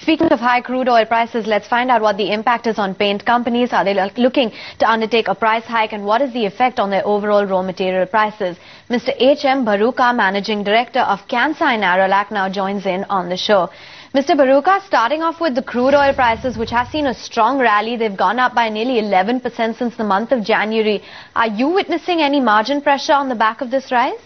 Speaking of high crude oil prices, let's find out what the impact is on paint companies. Are they looking to undertake a price hike, and what is the effect on their overall raw material prices? Mr. H.M. Baruka, Managing Director of Kansai Nerolac, now joins in on the show. Mr. Baruka, starting off with the crude oil prices, which have seen a strong rally. They've gone up by nearly 11% since the month of January. Are you witnessing any margin pressure on the back of this rise?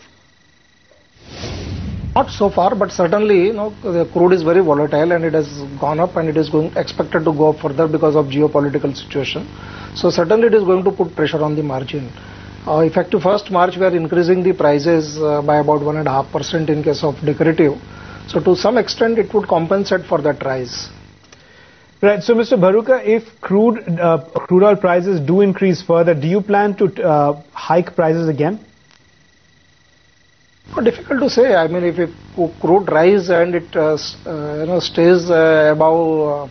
Not so far, but certainly, the crude is very volatile and it has gone up and it is expected to go up further because of geopolitical situation. So certainly it is going to put pressure on the margin. Effective 1st March, we are increasing the prices by about 1.5% in case of decorative. So to some extent, it would compensate for that rise. Right. So, Mr. Baruka, if crude oil prices do increase further, do you plan to hike prices again? Difficult to say. I mean, if crude rise and it stays above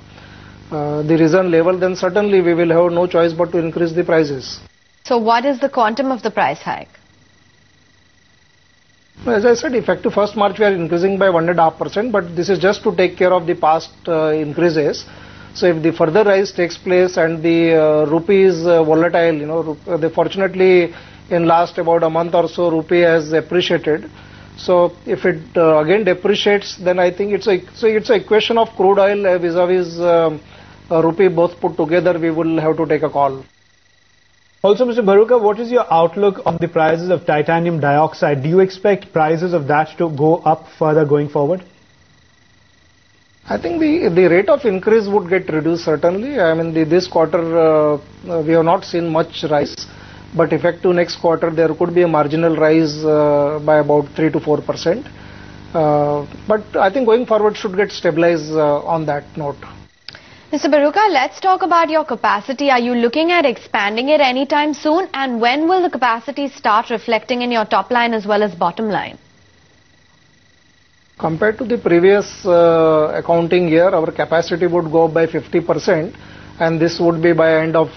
the recent level, then certainly we will have no choice but to increase the prices. So what is the quantum of the price hike? As I said, effective 1st March, we are increasing by 1.5%, but this is just to take care of the past increases. So if the further rise takes place and the rupee is volatile, fortunately in last about a month or so, rupee has appreciated. So if it again depreciates, then I think it's a equation of crude oil vis-a-vis rupee both put together. We will have to take a call. Also, Mr. Baruka, what is your outlook on the prices of titanium dioxide? Do you expect prices of that to go up further going forward? I think the rate of increase would get reduced certainly. I mean, this quarter we have not seen much rise, but effective next quarter there could be a marginal rise by about 3 to 4%. But I think going forward should get stabilized on that note. Mr. Baruka, let's talk about your capacity. Are you looking at expanding it anytime soon? And when will the capacity start reflecting in your top line as well as bottom line? Compared to the previous accounting year, our capacity would go up by 50%, and this would be by end of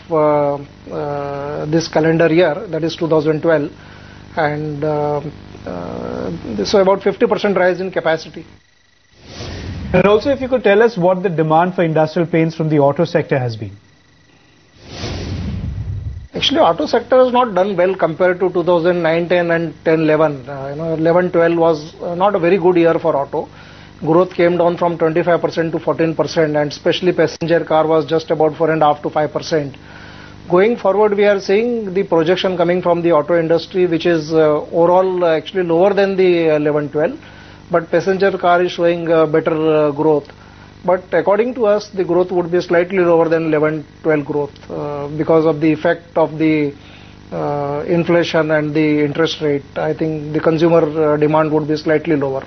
this calendar year, that is 2012, and so about 50% rise in capacity. And also, if you could tell us what the demand for industrial paints from the auto sector has been. Actually, auto sector has not done well compared to 2009-10 and 10-11. 11-12 was not a very good year for auto. Growth came down from 25% to 14%, and especially passenger car was just about 4.5 to 5%. Going forward, we are seeing the projection coming from the auto industry, which is overall actually lower than the 11-12. But passenger car is showing better growth. But according to us, the growth would be slightly lower than 11-12 growth because of the effect of the inflation and the interest rate. I think the consumer demand would be slightly lower.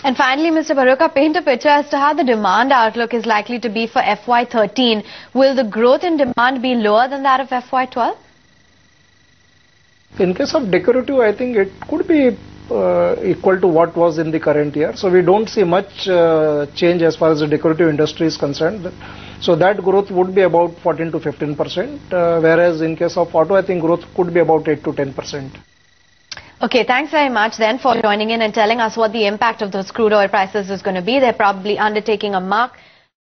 And finally, Mr. Baruka, paint a picture as to how the demand outlook is likely to be for FY13. Will the growth in demand be lower than that of FY12? In case of decorative, I think it could be equal to what was in the current year. So we don't see much change as far as the decorative industry is concerned. So that growth would be about 14 to 15%, whereas in case of auto, I think growth could be about 8 to 10%. Okay, thanks very much then for joining in and telling us what the impact of those crude oil prices is going to be. They're probably undertaking a mark